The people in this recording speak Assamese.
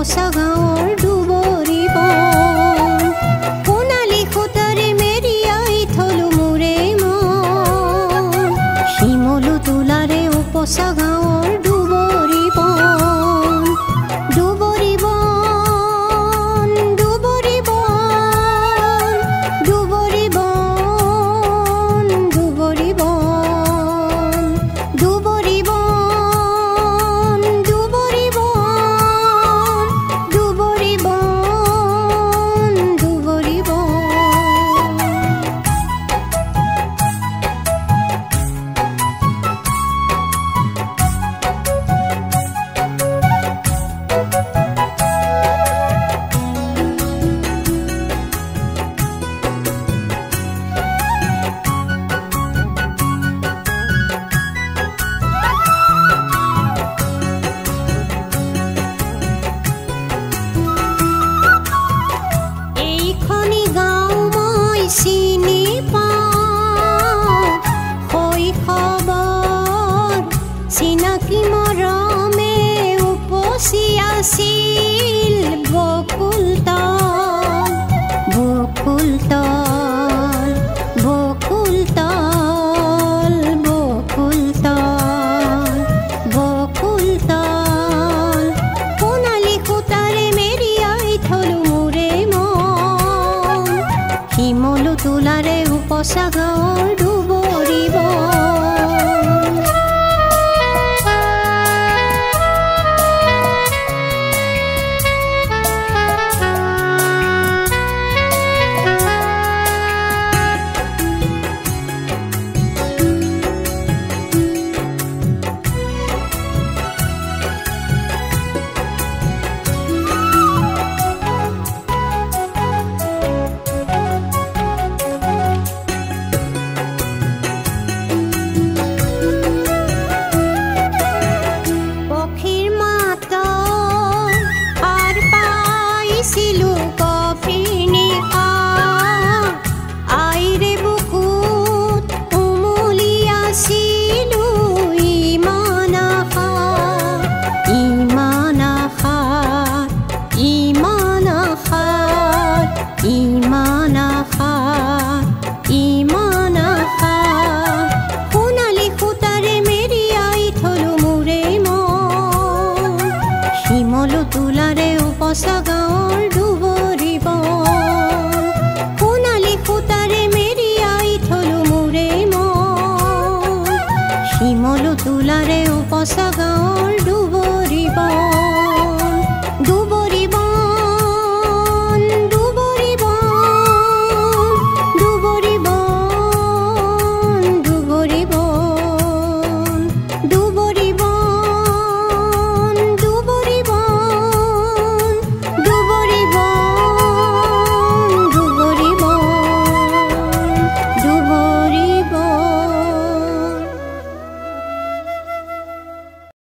উপচা গাঁৱৰ দুবৰি বন সোণালী সূতাৰে মেৰিয়াই থলো মোৰে মন শিমলু তোলাৰে উপচা গাঁৱৰ দুবৰি বন দুবৰি বন দুবৰি বন দুবৰি বন দুবৰি বন দুবৰি বন দুবৰি বন দুবৰি বন দুবৰি বন এইখনি গাঁও মই চিনি পাওঁ শৈশৱৰ চিনাকি মৰমে উপচি আছিল বকুল তল বকুল তল বকুল তল বকুল তল বকুল তল সোণালী সূতাৰে মেৰিয়াই থলো মোৰে মন শিমলু তোলাৰে উপচা গাঁৱৰ দুবৰি বন পক্ষীৰ মাতত সাৰ পাইছিলোঁ কফিৰ নিশা আইৰে বুকুত উমলি আছিলোঁ ইমান আশা ইমান আশা ইমান আশা ইমান আশা ইমান আশা সোণালী সূতাৰে মেৰিয়াই থলো মোৰে মন শিমলু তোলাৰে উপচা গাঁৱৰ দুবৰি বন সোণালী সূতাৰে মেৰিয়াই থলো মোৰে মন শিমলু তোলাৰে উপচা গাঁৱৰ দুবৰি বন